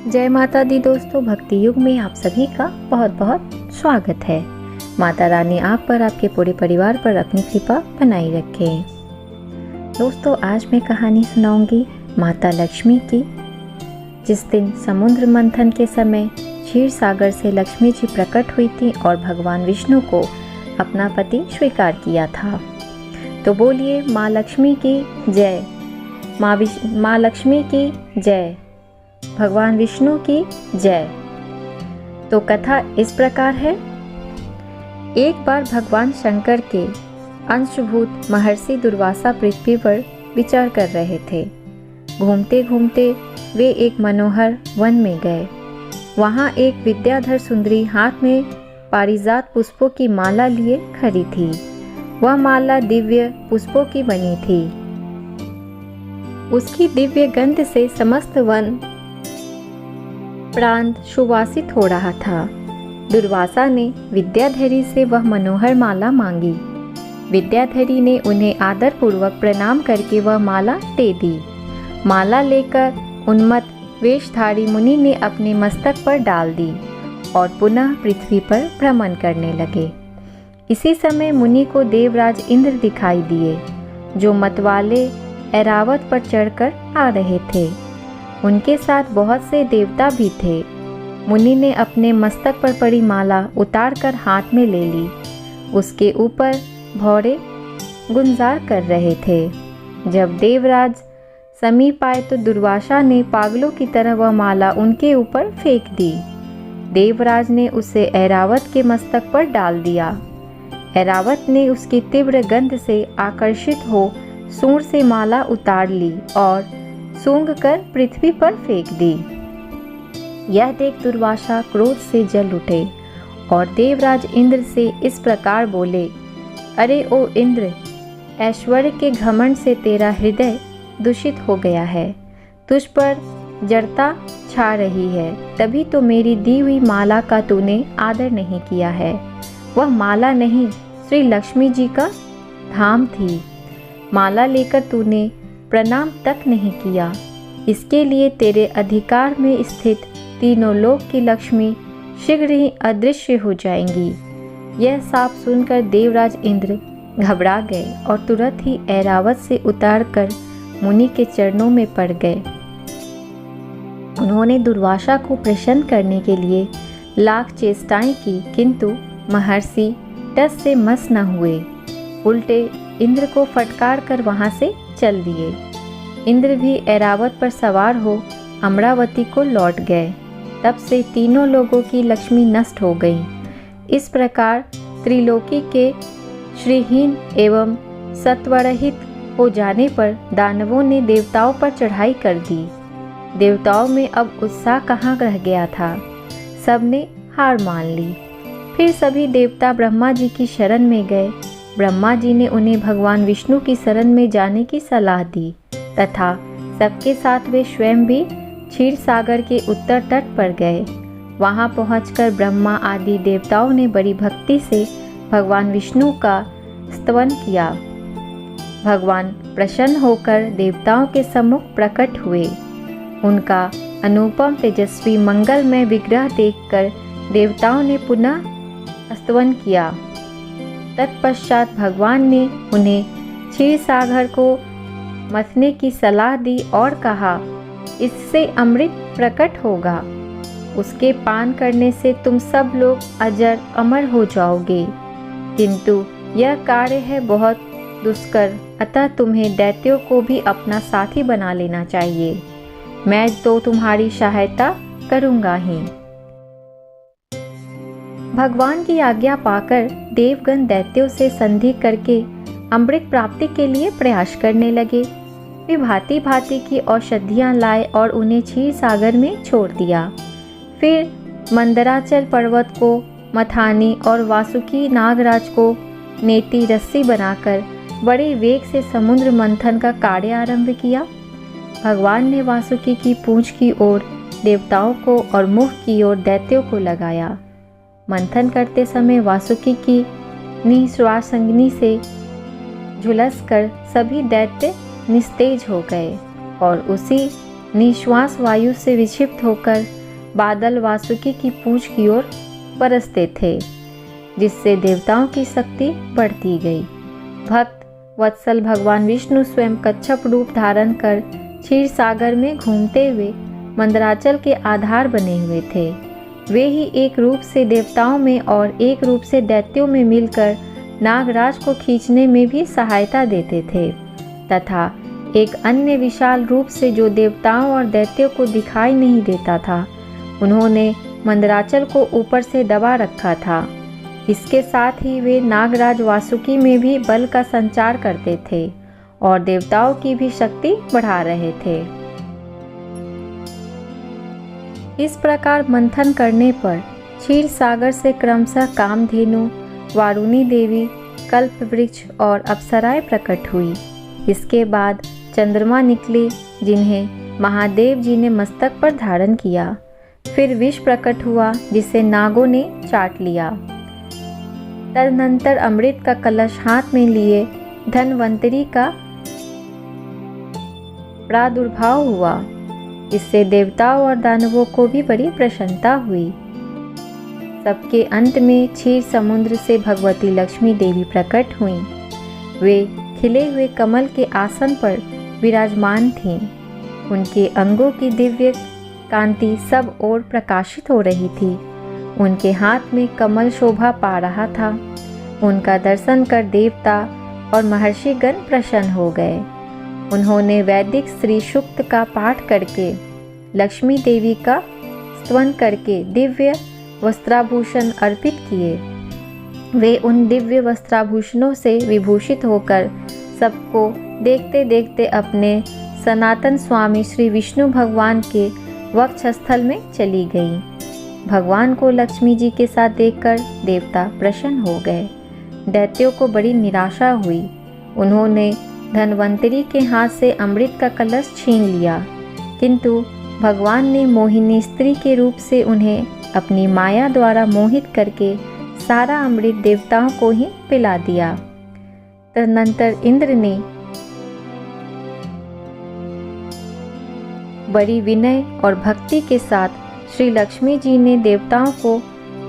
जय माता दी दोस्तों, भक्ति युग में आप सभी का बहुत बहुत स्वागत है। माता रानी आप पर, आपके पूरे परिवार पर अपनी कृपा बनाई रखे। दोस्तों, आज मैं कहानी सुनाऊंगी माता लक्ष्मी की, जिस दिन समुद्र मंथन के समय क्षीर सागर से लक्ष्मी जी प्रकट हुई थी और भगवान विष्णु को अपना पति स्वीकार किया था। तो बोलिए माँ लक्ष्मी की जय, माँ लक्ष्मी की जय, भगवान विष्णु की जय। तो कथा इस प्रकार है। एक बार भगवान शंकर के अंशभूत महर्षि दुर्वासा पृथ्वी पर विचार कर रहे थे। घूमते घूमते वे एक मनोहर वन में गए। वहाँ एक विद्याधर सुंदरी हाथ में पारिजात पुष्पों की माला लिए खड़ी थी। वह माला दिव्य पुष्पों की बनी थी। उसकी दिव्य गंध से समस्त वन प्रांत सुवासित हो रहा था। दुर्वासा ने विद्याधरी से वह मनोहर माला मांगी। विद्याधरी ने उन्हें आदर पूर्वक प्रणाम करके वह माला दे दी। माला लेकर उन्मत्त वेशधारी मुनि ने अपने मस्तक पर डाल दी और पुनः पृथ्वी पर भ्रमण करने लगे। इसी समय मुनि को देवराज इंद्र दिखाई दिए, जो मतवाले ऐरावत पर चढ़कर आ रहे थे। उनके साथ बहुत से देवता भी थे। मुनि ने अपने मस्तक पर पड़ी माला उतारकर हाथ में ले ली। उसके ऊपर भौरे गुंजार कर रहे थे। जब देवराज समीप आए तो दुर्वासा ने पागलों की तरह वह माला उनके ऊपर फेंक दी। देवराज ने उसे ऐरावत के मस्तक पर डाल दिया। ऐरावत ने उसकी तीव्र गंध से आकर्षित हो सूंड से माला उतार ली और सूंघ कर पृथ्वी पर फेंक दी। यह देख दुर्वासा क्रोध से जल उठे और देवराज इंद्र से इस प्रकार बोले, अरे ओ इंद्र, ऐश्वर्य के घमंड से तेरा हृदय दूषित हो गया है। तुझ पर जड़ता छा रही है, तभी तो मेरी दी हुई माला का तूने आदर नहीं किया है। वह माला नहीं, श्री लक्ष्मी जी का धाम थी। माला लेकर तूने प्रणाम तक नहीं किया। इसके लिए तेरे अधिकार में स्थित तीनों लोक की लक्ष्मी शीघ्र ही अदृश्य हो जाएंगी। यह साफ सुनकर देवराज इंद्र घबरा गए और तुरंत ही ऐरावत से उतारकर मुनि के चरणों में पड़ गए। उन्होंने दुर्वासा को प्रसन्न करने के लिए लाख चेष्टाएं की, किंतु महर्षि टस से मस न हुए। उल्टे इंद्र को फटकार कर वहां से चल दिए। इंद्र भी ऐरावत पर सवार हो अमरावती को लौट गए। तब से तीनों लोगों की लक्ष्मी नष्ट हो गई। इस प्रकार त्रिलोकी के श्रीहीन एवं सत्वरहित हो जाने पर दानवों ने देवताओं पर चढ़ाई कर दी। देवताओं में अब उत्साह कहाँ रह गया था। सबने हार मान ली। फिर सभी देवता ब्रह्मा जी की शरण में गए। ब्रह्मा जी ने उन्हें भगवान विष्णु की शरण में जाने की सलाह दी तथा सबके साथ वे स्वयं भी क्षीर सागर के उत्तर तट पर गए। वहां पहुंचकर ब्रह्मा आदि देवताओं ने बड़ी भक्ति से भगवान विष्णु का स्तवन किया। भगवान प्रसन्न होकर देवताओं के सम्मुख प्रकट हुए। उनका अनुपम तेजस्वी मंगलमय विग्रह देखकर देवताओं ने पुनः स्तवन किया। तत्पश्चात भगवान ने उन्हें क्षीर सागर को मथने की सलाह दी और कहा, इससे अमृत प्रकट होगा। उसके पान करने से तुम सब लोग अजर अमर हो जाओगे। किंतु यह कार्य है बहुत दुष्कर, अतः तुम्हें दैत्यों को भी अपना साथी बना लेना चाहिए। मैं तो तुम्हारी सहायता करूँगा ही। भगवान की आज्ञा पाकर देवगण दैत्यों से संधि करके अमृत प्राप्ति के लिए प्रयास करने लगे। वे भांति भांति की औषधियाँ लाए और उन्हें क्षीर सागर में छोड़ दिया। फिर मंदराचल पर्वत को मथानी और वासुकी नागराज को नेति रस्सी बनाकर बड़े वेग से समुद्र मंथन का कार्य आरंभ किया। भगवान ने वासुकी की पूंछ की ओर देवताओं को और मुख की ओर दैत्यों को लगाया। मंथन करते समय वासुकी की निश्वासंगिनी से झुलसकर सभी दैत्य निस्तेज हो गए और उसी निश्वास वायु से विक्षिप्त होकर बादल वासुकी की पूंछ की ओर बरसते थे, जिससे देवताओं की शक्ति बढ़ती गई। भक्त वत्सल भगवान विष्णु स्वयं कच्छप रूप धारण कर क्षीर सागर में घूमते हुए मंदराचल के आधार बने हुए थे। वे ही एक रूप से देवताओं में और एक रूप से दैत्यों में मिलकर नागराज को खींचने में भी सहायता देते थे, तथा एक अन्य विशाल रूप से जो देवताओं और दैत्यों को दिखाई नहीं देता था, उन्होंने मंदराचल को ऊपर से दबा रखा था। इसके साथ ही वे नागराज वासुकी में भी बल का संचार करते थे और देवताओं की भी शक्ति बढ़ा रहे थे। इस प्रकार मंथन करने पर क्षीर सागर से क्रमशः कामधेनु, वारुणी देवी, कल्प वृक्ष और अप्सराएं प्रकट हुई। इसके बाद चंद्रमा निकले, जिन्हें महादेव जी ने मस्तक पर धारण किया। फिर विष प्रकट हुआ, जिसे नागों ने चाट लिया। तदनंतर अमृत का कलश हाथ में लिए धनवंतरी का प्रादुर्भाव हुआ। इससे देवताओं और दानवों को भी बड़ी प्रसन्नता हुई। सबके अंत में क्षीर समुद्र से भगवती लक्ष्मी देवी प्रकट हुईं। वे खिले हुए कमल के आसन पर विराजमान थीं। उनके अंगों की दिव्य कांति सब ओर प्रकाशित हो रही थी। उनके हाथ में कमल शोभा पा रहा था। उनका दर्शन कर देवता और महर्षिगण प्रसन्न हो गए। उन्होंने वैदिक श्री सूक्त का पाठ करके लक्ष्मी देवी का स्तवन करके दिव्य वस्त्राभूषण अर्पित किए। वे उन दिव्य वस्त्राभूषणों से विभूषित होकर सबको देखते देखते अपने सनातन स्वामी श्री विष्णु भगवान के वक्षस्थल में चली गई। भगवान को लक्ष्मी जी के साथ देखकर देवता प्रसन्न हो गए। दैत्यों को बड़ी निराशा हुई। उन्होंने धनवंतरी के हाथ से अमृत का कलश छीन लिया, किंतु भगवान ने मोहिनी स्त्री के रूप से उन्हें अपनी माया द्वारा मोहित करके सारा अमृत देवताओं को ही पिला दिया। तदनंतर इंद्र ने बड़ी विनय और भक्ति के साथ श्री लक्ष्मी जी ने देवताओं को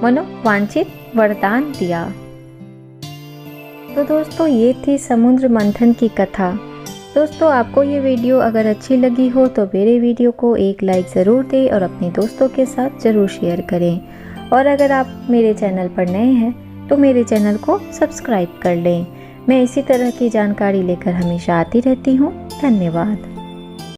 मनोवांछित वरदान दिया। तो दोस्तों, ये थी समुद्र मंथन की कथा। दोस्तों, आपको ये वीडियो अगर अच्छी लगी हो तो मेरे वीडियो को एक लाइक ज़रूर दें और अपने दोस्तों के साथ ज़रूर शेयर करें। और अगर आप मेरे चैनल पर नए हैं तो मेरे चैनल को सब्सक्राइब कर लें। मैं इसी तरह की जानकारी लेकर हमेशा आती रहती हूँ। धन्यवाद।